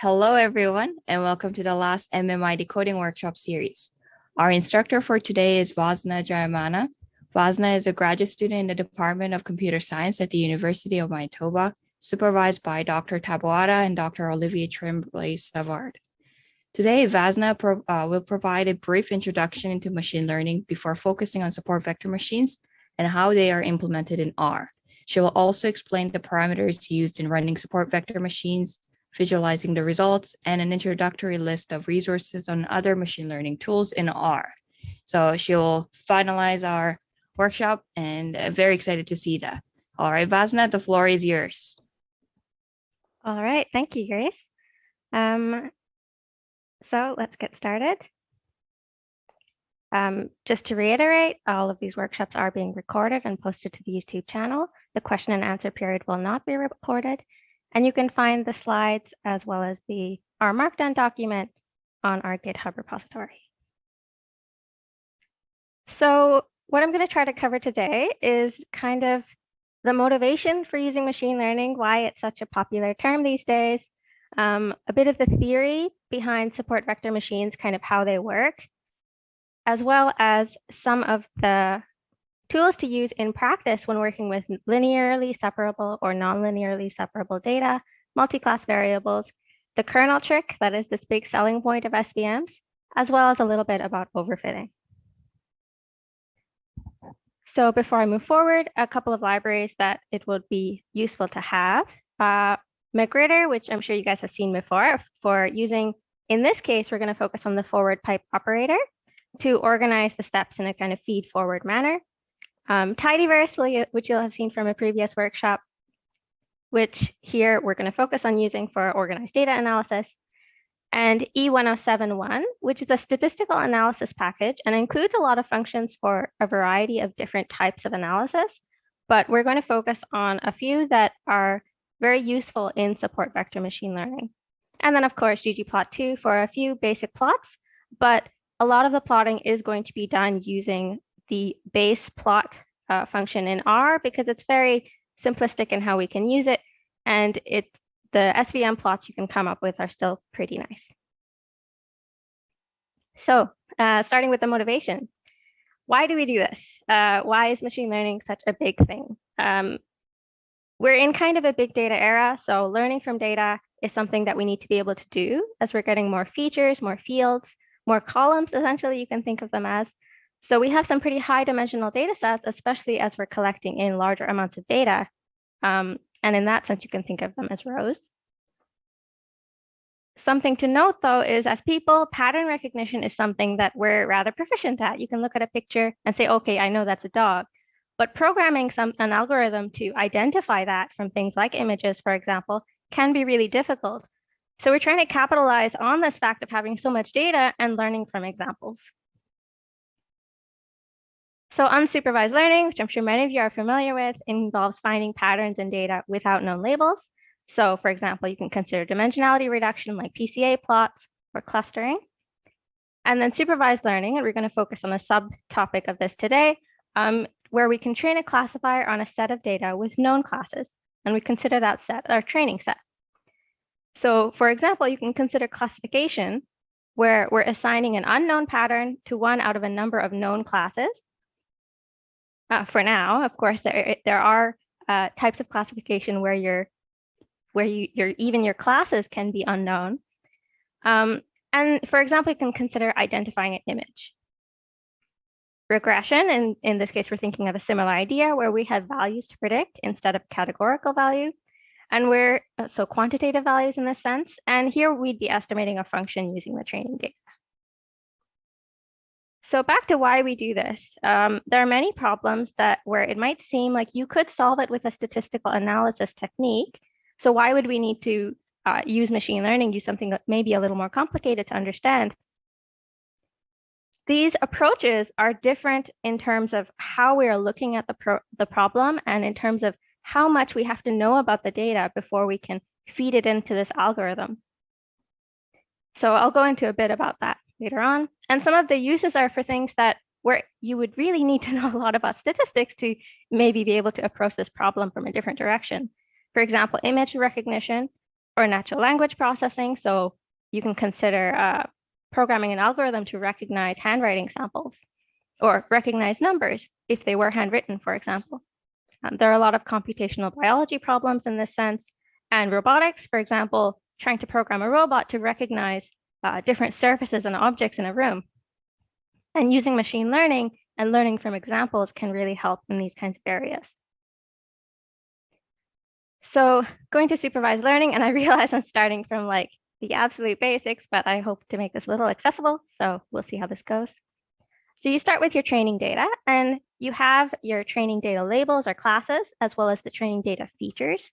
Hello, everyone, and welcome to the last MMID Coding Workshop series. Our instructor for today is Vasena Jayamanna. Vasena is a graduate student in the Department of Computer Science at the University of Manitoba, supervised by Dr. Taboada and Dr. Olivier Tremblay-Savard. Today, Vasena will provide a brief introduction into machine learning before focusing on support vector machines and how they are implemented in R. She will also explain the parameters used in running support vector machines, visualizing the results, and an introductory list of resources on other machine learning tools in R. So she'll finalize our workshop, and very excited to see that. All right, Vasena, the floor is yours. All right, thank you, Grace. So let's get started. Just to reiterate, all of these workshops are being recorded and posted to the YouTube channel. The question and answer period will not be recorded, and you can find the slides as well as our Markdown document on our GitHub repository. So what I'm going to try to cover today is kind of the motivation for using machine learning, why it's such a popular term these days, a bit of the theory behind support vector machines, kind of how they work, as well as some of the tools to use in practice when working with linearly separable or non-linearly separable data, multi-class variables, the kernel trick, that is this big selling point of SVMs, as well as a little bit about overfitting. So before I move forward, a couple of libraries that it would be useful to have. McGritter, which I'm sure you guys have seen before, for using, in this case, we're going to focus on the forward pipe operator to organize the steps in a kind of feed forward manner. Tidyverse, which you'll have seen from a previous workshop, which here we're going to focus on using for organized data analysis, and E1071, which is a statistical analysis package and includes a lot of functions for a variety of different types of analysis, but we're going to focus on a few that are very useful in support vector machine learning. And then, of course, ggplot2 for a few basic plots, but a lot of the plotting is going to be done using the base plot function in R because it's very simplistic in how we can use it, and the SVM plots you can come up with are still pretty nice. So starting with the motivation, why do we do this? Why is machine learning such a big thing? We're in kind of a big data era, so learning from data is something that we need to be able to do as we're getting more features, more fields, more columns, essentially you can think of them as. So we have some pretty high dimensional data sets, especially as we're collecting in larger amounts of data. And in that sense, you can think of them as rows. Something to note, though, is as people, pattern recognition is something that we're rather proficient at. You can look at a picture and say, okay, I know that's a dog. But programming an algorithm to identify that from things like images, for example, can be really difficult. So we're trying to capitalize on this fact of having so much data and learning from examples. So unsupervised learning, which I'm sure many of you are familiar with, involves finding patterns in data without known labels. So for example, you can consider dimensionality reduction like PCA plots or clustering. And then supervised learning, and we're going to focus on the subtopic of this today, where we can train a classifier on a set of data with known classes. And we consider that set our training set. So for example, you can consider classification, where we're assigning an unknown pattern to one out of a number of known classes. For now, of course, there are types of classification where even your classes can be unknown. And for example, you can consider identifying an image. Regression, and in this case, we're thinking of a similar idea where we have values to predict instead of categorical value. And so quantitative values in this sense. And here we'd be estimating a function using the training data. So back to why we do this. There are many problems where it might seem like you could solve it with a statistical analysis technique. So why would we need to use machine learning, do something that may be a little more complicated to understand? These approaches are different in terms of how we are looking at the problem and in terms of how much we have to know about the data before we can feed it into this algorithm. So I'll go into a bit about that later on. And some of the uses are for things where you would really need to know a lot about statistics to maybe be able to approach this problem from a different direction. For example, image recognition. or natural language processing. So you can consider programming an algorithm to recognize handwriting samples or recognize numbers if they were handwritten, for example. There are a lot of computational biology problems in this sense, and robotics, for example, trying to program a robot to recognize different surfaces and objects in a room. And using machine learning and learning from examples can really help in these kinds of areas. So going to supervised learning, and I realize I'm starting from like the absolute basics, but I hope to make this a little accessible. So we'll see how this goes. So you start with your training data, and you have your training data labels or classes, as well as the training data features.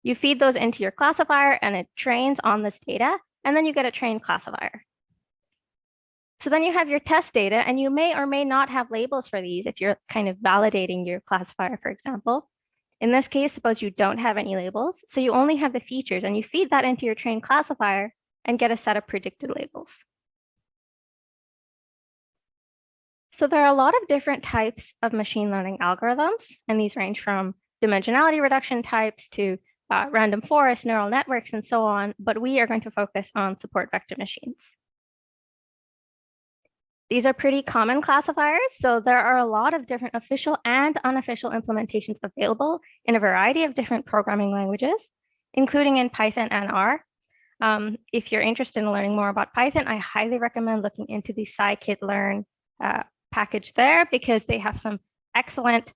You feed those into your classifier, and it trains on this data, and then you get a trained classifier. So then you have your test data, and you may or may not have labels for these if you're kind of validating your classifier, for example. In this case, suppose you don't have any labels, so you only have the features, and you feed that into your trained classifier and get a set of predicted labels. So there are a lot of different types of machine learning algorithms, and these range from dimensionality reduction types to random forest, neural networks, and so on, but we are going to focus on support vector machines. These are pretty common classifiers, so there are a lot of different official and unofficial implementations available in a variety of different programming languages, including in Python and R. If you're interested in learning more about Python, I highly recommend looking into the scikit-learn package there, because they have some excellent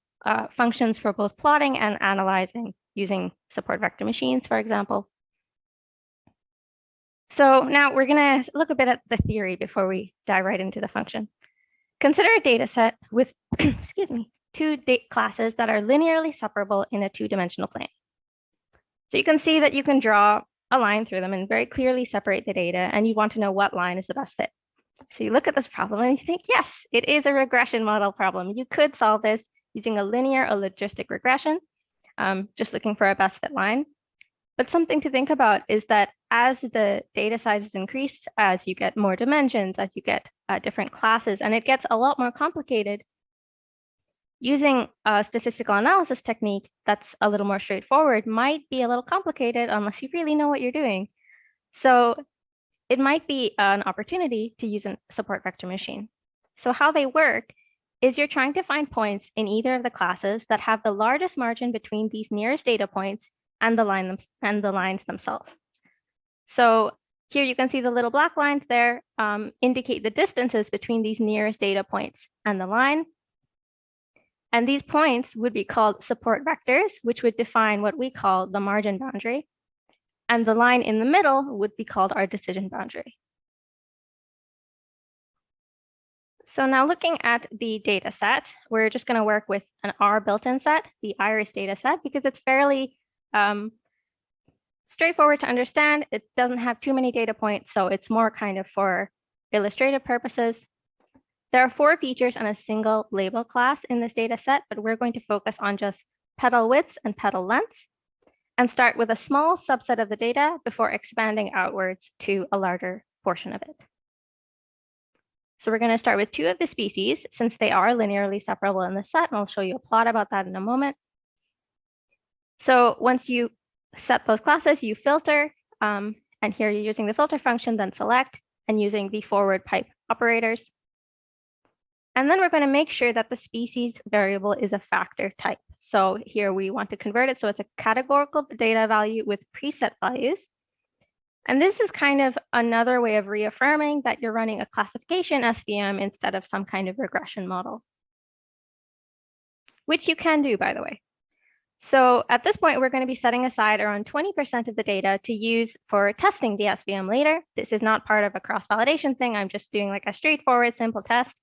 functions for both plotting and analyzing using support vector machines, for example. So now we're going to look a bit at the theory before we dive right into the function. Consider a data set with excuse me, two classes that are linearly separable in a two-dimensional plane. So you can see that you can draw a line through them and very clearly separate the data, and you want to know what line is the best fit. So you look at this problem and you think, yes, it is a regression model problem. You could solve this using a linear or logistic regression, just looking for a best fit line. But something to think about is that as the data sizes increase, as you get more dimensions, as you get different classes, and it gets a lot more complicated, using a statistical analysis technique that's a little more straightforward might be a little complicated unless you really know what you're doing. So it might be an opportunity to use a support vector machine. So how they work is you're trying to find points in either of the classes that have the largest margin between these nearest data points and the lines themselves. So here you can see the little black lines there indicate the distances between these nearest data points and the line. And these points would be called support vectors, which would define what we call the margin boundary. And the line in the middle would be called our decision boundary. So now looking at the data set, we're just going to work with an R built-in set, the iris data set, because it's fairly straightforward to understand. It doesn't have too many data points, so it's more kind of for illustrative purposes. There are 4 features and a single label class in this data set, but we're going to focus on just petal widths and petal lengths, and start with a small subset of the data before expanding outwards to a larger portion of it. So we're going to start with 2 of the species, since they are linearly separable in the set, and I'll show you a plot about that in a moment. So once you set those classes, you filter, and here you're using the filter function, then select, and using the forward pipe operators. And then we're going to make sure that the species variable is a factor type. So here we want to convert it so it's a categorical data value with preset values. And this is kind of another way of reaffirming that you're running a classification SVM instead of some kind of regression model, which you can do, by the way. So at this point, we're going to be setting aside around 20% of the data to use for testing the SVM later. This is not part of a cross-validation thing. I'm just doing like a straightforward, simple test.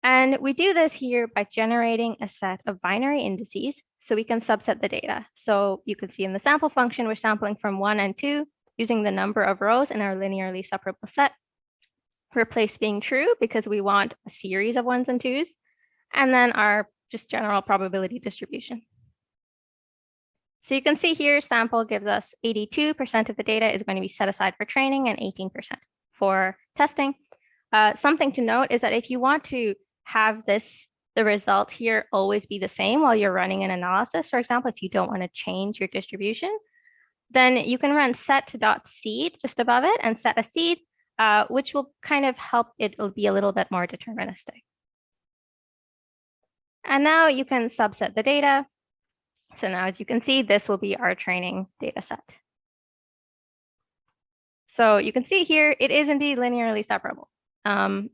And we do this here by generating a set of binary indices so we can subset the data. So you can see in the sample function, we're sampling from 1 and 2 using the number of rows in our linearly separable set. Replace being true because we want a series of 1s and 2s, and then our just general probability distribution. So you can see here, sample gives us 82% of the data is going to be set aside for training and 18% for testing. Something to note is that if you want to have the result here always be the same while you're running an analysis, for example, if you don't want to change your distribution, then you can run set.seed just above it and set a seed, which will kind of help it will be a little bit more deterministic. And now you can subset the data. So now, as you can see, this will be our training data set. So you can see here, it is indeed linearly separable.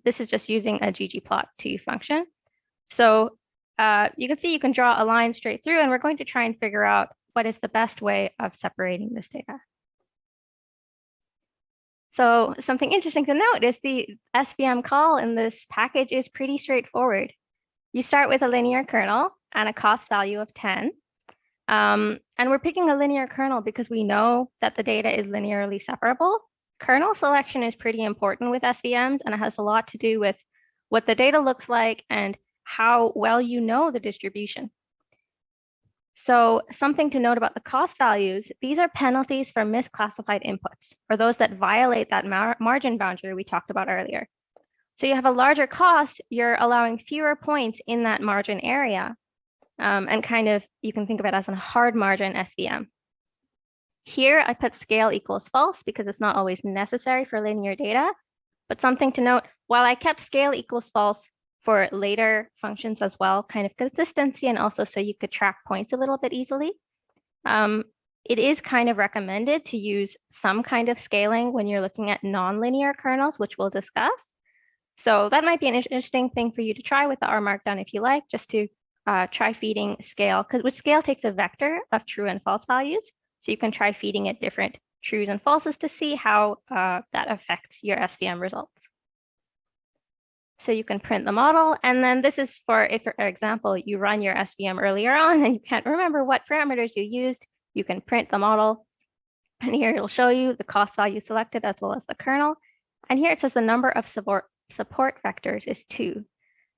This is just using a ggplot2 function. So you can see you can draw a line straight through, and we're going to try and figure out what is the best way of separating this data. So something interesting to note is the SVM call in this package is pretty straightforward. You start with a linear kernel and a cost value of 10. And we're picking a linear kernel because we know that the data is linearly separable. Kernel selection is pretty important with SVMs, and it has a lot to do with what the data looks like and how well you know the distribution. So something to note about the cost values, these are penalties for misclassified inputs, or those that violate that margin boundary we talked about earlier. So you have a larger cost, you're allowing fewer points in that margin area. And kind of, you can think of it as a hard margin SVM. Here, I put scale equals false because it's not always necessary for linear data. But something to note, while I kept scale equals false for later functions as well, kind of consistency, and also so you could track points a little bit easily, it is kind of recommended to use some kind of scaling when you're looking at nonlinear kernels, which we'll discuss. So that might be an interesting thing for you to try with the R Markdown if you like, just to try feeding scale, which scale takes a vector of true and false values. So you can try feeding it different trues and falses to see how that affects your SVM results. So you can print the model. And then this is for, if, for example, you run your SVM earlier on and you can't remember what parameters you used, you can print the model. And here it'll show you the cost value selected as well as the kernel. And here it says the number of support vectors is 2.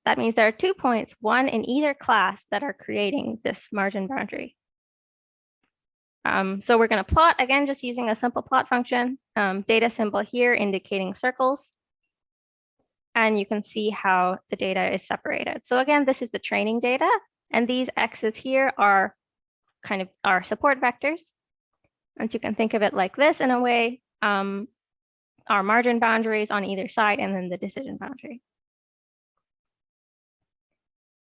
That means there are 2 points, one in either class, that are creating this margin boundary. So we're going to plot, again, just using a simple plot function, data symbol here indicating circles. And you can see how the data is separated. So again, this is the training data. And these X's here are kind of our support vectors. And you can think of it like this in a way, our margin boundaries on either side, and then the decision boundary.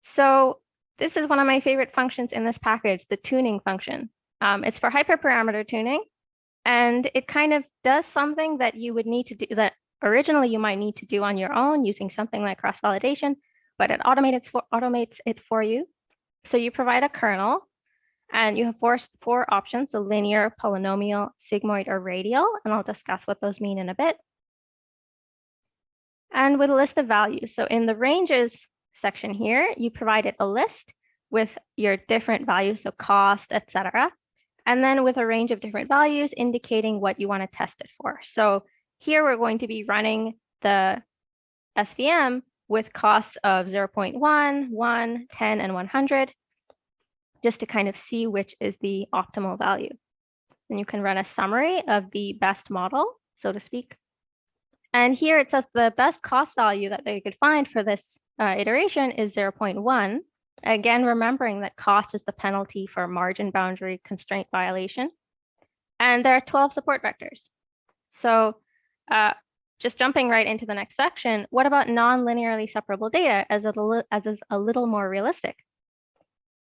So this is one of my favorite functions in this package, the tuning function. It's for hyperparameter tuning, and it kind of does something that you would need to do, that originally you might need to do on your own using something like cross-validation, but it automates it for you. So you provide a kernel, and you have four options, so linear, polynomial, sigmoid, or radial, and I'll discuss what those mean in a bit. And with a list of values. So in the ranges section here, you provided a list with your different values, so cost, etc. And then with a range of different values indicating what you want to test it for. So here we're going to be running the SVM with costs of 0.1, 1, 10, and 100, just to kind of see which is the optimal value. And you can run a summary of the best model, so to speak. And here it says the best cost value that they could find for this iteration is 0.1. Again, remembering that cost is the penalty for margin boundary constraint violation. And there are 12 support vectors. So just jumping right into the next section, what about non-linearly separable data as is a little more realistic?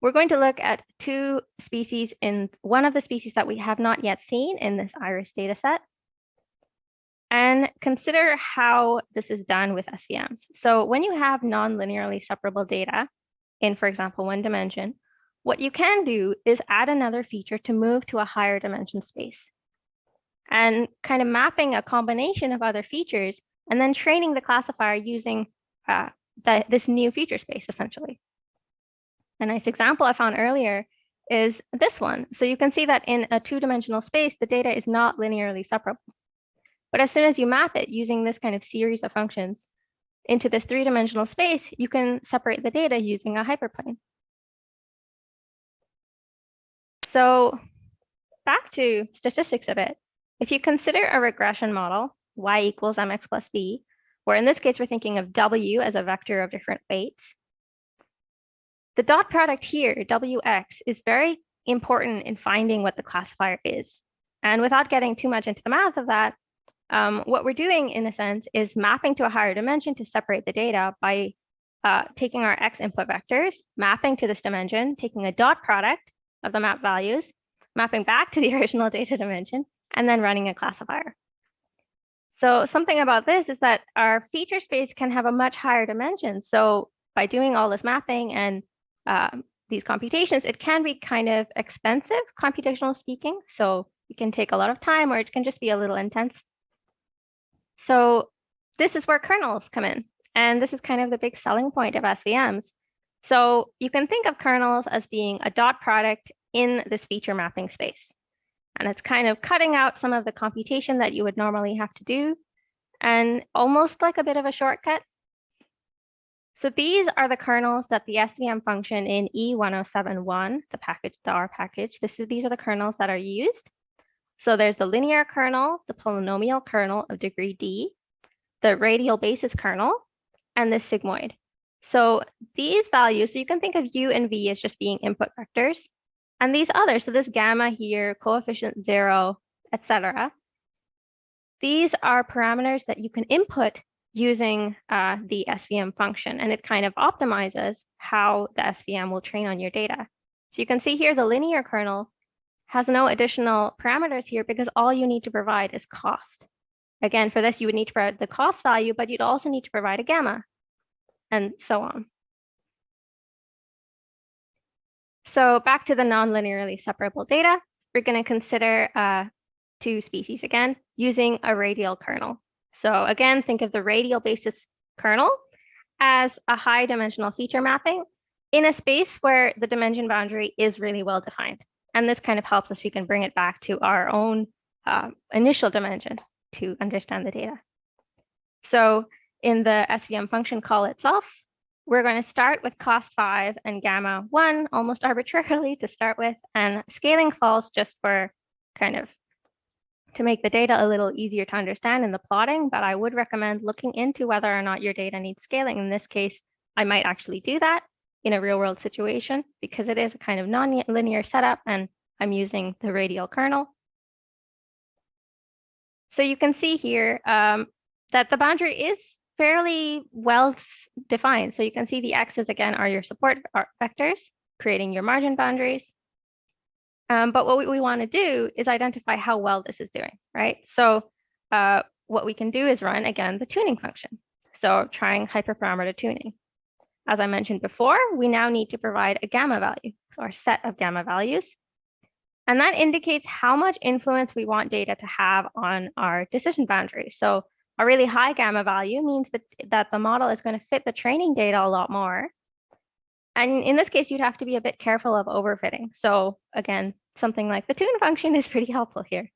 We're going to look at 2 species in one of the species that we have not yet seen in this iris data set, and consider how this is done with SVMs. So when you have non-linearly separable data in, for example, 1 dimension, what you can do is add another feature to move to a higher dimension space, and kind of mapping a combination of other features and then training the classifier using this new feature space, essentially. A nice example I found earlier is this one. So you can see that in a 2-dimensional space, the data is not linearly separable. But as soon as you map it using this kind of series of functions into this 3-dimensional space, you can separate the data using a hyperplane. So back to statistics a bit. If you consider a regression model, y equals mx plus b, where in this case, we're thinking of w as a vector of different weights, the dot product here, wx, is very important in finding what the classifier is. And without getting too much into the math of that, what we're doing in a sense is mapping to a higher dimension to separate the data by taking our X input vectors, mapping to this dimension, taking a dot product of the map values, mapping back to the original data dimension, and then running a classifier. So something about this is that our feature space can have a much higher dimension. So by doing all this mapping and these computations, it can be kind of expensive, computational speaking. So it can take a lot of time, or it can just be a little intense. So this is where kernels come in. And this is kind of the big selling point of SVMs. So you can think of kernels as being a dot product in this feature mapping space. And it's kind of cutting out some of the computation that you would normally have to do, and almost like a bit of a shortcut. So these are the kernels that the SVM function in E1071, the R package, these are the kernels that are used. So there's the linear kernel, the polynomial kernel of degree D, the radial basis kernel, and the sigmoid. So these values, so you can think of U and V as just being input vectors. And these others, so this gamma here, coefficient 0, etc. These are parameters that you can input using the SVM function, and it kind of optimizes how the SVM will train on your data. So you can see here the linear kernel has no additional parameters here because all you need to provide is cost. Again, for this, you would need to provide the cost value, but you'd also need to provide a gamma, and so on. So back to the non-linearly separable data, we're going to consider two species again, using a radial kernel. So again, think of the radial basis kernel as a high dimensional feature mapping in a space where the dimension boundary is really well defined. And this kind of helps us, we can bring it back to our own initial dimension to understand the data. So in the SVM function call itself, we're going to start with cost 5 and gamma 1 almost arbitrarily to start with, and scaling false just for kind of to make the data a little easier to understand in the plotting, but I would recommend looking into whether or not your data needs scaling. In this case, I might actually do that in a real world situation because it is a kind of non-linear setup and I'm using the radial kernel. So you can see here that the boundary is fairly well defined. So you can see the x's again are your support vectors, creating your margin boundaries. But what we want to do is identify how well this is doing, right? So what we can do is run, again, the tuning function. So trying hyperparameter tuning. As I mentioned before, we now need to provide a gamma value or set of gamma values. And that indicates how much influence we want data to have on our decision boundary. So a really high gamma value means that the model is going to fit the training data a lot more. And in this case, you'd have to be a bit careful of overfitting. So again, something like the tune function is pretty helpful here.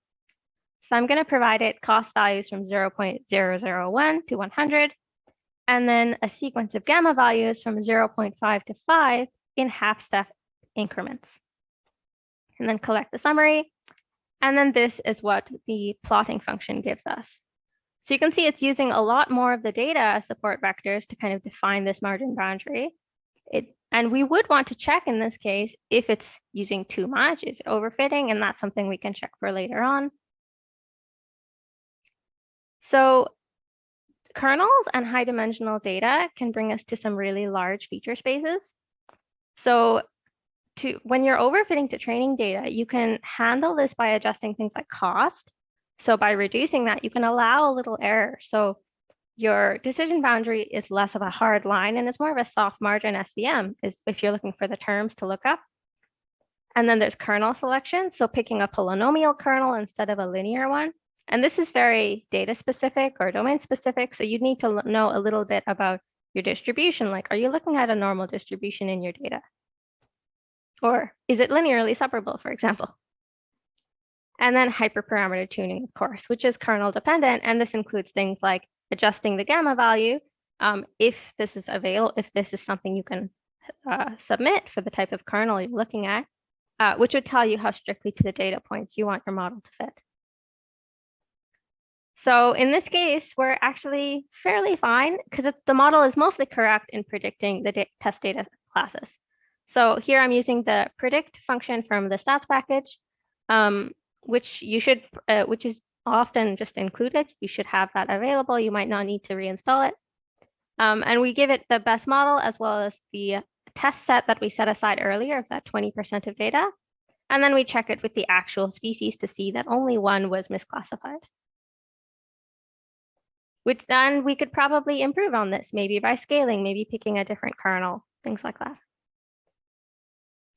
So I'm going to provide it cost values from 0.001 to 100, and then a sequence of gamma values from 0.5 to 5 in half-step increments. And then collect the summary. And then this is what the plotting function gives us. So you can see it's using a lot more of the data as support vectors to kind of define this margin boundary. And we would want to check in this case if it's using too much, is it overfitting? And that's something we can check for later on. So kernels and high dimensional data can bring us to some really large feature spaces. So when you're overfitting to training data, you can handle this by adjusting things like cost. So by reducing that, you can allow a little error. So your decision boundary is less of a hard line and it's more of a soft margin SVM is if you're looking for the terms to look up. And then there's kernel selection. So picking a polynomial kernel instead of a linear one. And this is very data specific or domain specific. So you need to know a little bit about your distribution. Like, are you looking at a normal distribution in your data? Or is it linearly separable, for example? And then hyperparameter tuning, of course, which is kernel dependent. And this includes things like adjusting the gamma value if this is available, if this is something you can submit for the type of kernel you're looking at, which would tell you how strictly to the data points you want your model to fit. So in this case, we're actually fairly fine because the model is mostly correct in predicting the test data classes. So here I'm using the predict function from the stats package. which is often just included. You should have that available. You might not need to reinstall it. And we give it the best model as well as the test set that we set aside earlier of that 20% of data. And then we check it with the actual species to see that only one was misclassified. Which then we could probably improve on this, maybe by scaling, maybe picking a different kernel, things like that.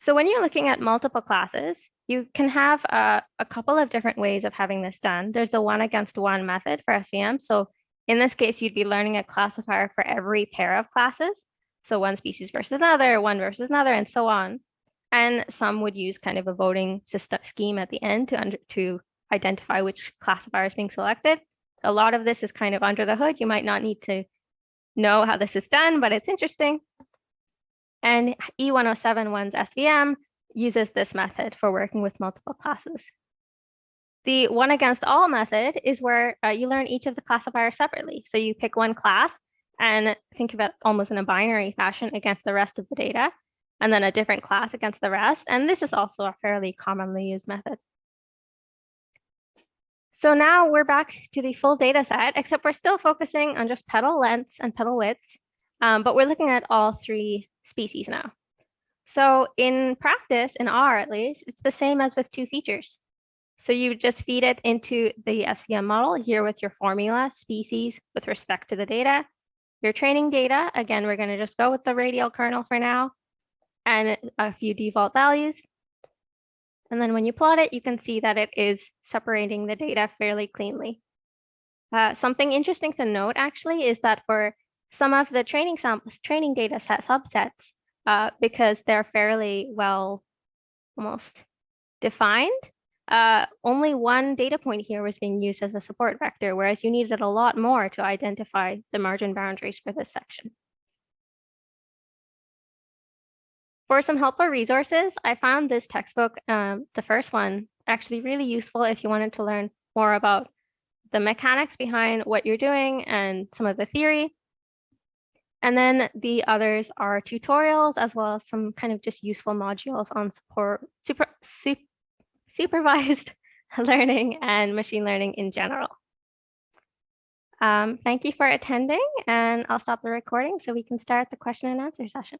So when you're looking at multiple classes, you can have a couple of different ways of having this done. There's the one against one method for SVM. So in this case, you'd be learning a classifier for every pair of classes. So one species versus another, one versus another, and so on. And some would use kind of a voting system scheme at the end to identify which classifier is being selected. A lot of this is kind of under the hood. You might not need to know how this is done, but it's interesting. And E1071's SVM uses this method for working with multiple classes. The one against all method is where you learn each of the classifiers separately. So you pick one class and think of it almost in a binary fashion against the rest of the data, and then a different class against the rest. And this is also a fairly commonly used method. So now we're back to the full data set, except we're still focusing on just petal lengths and petal widths, but we're looking at all three species now. So in practice, in R at least, it's the same as with two features. So you just feed it into the SVM model here with your formula, species, with respect to the data. Your training data, again, we're going to just go with the radial kernel for now, and a few default values. And then when you plot it, you can see that it is separating the data fairly cleanly. Something interesting to note, actually, is that for some of the training data set subsets, because they're fairly well almost defined, only one data point here was being used as a support vector, whereas you needed a lot more to identify the margin boundaries for this section. For some helpful resources, I found this textbook, the first one, actually really useful if you wanted to learn more about the mechanics behind what you're doing and some of the theory. And then the others are tutorials, as well as some kind of just useful modules on supervised learning and machine learning in general. Thank you for attending, and I'll stop the recording so we can start the question and answer session.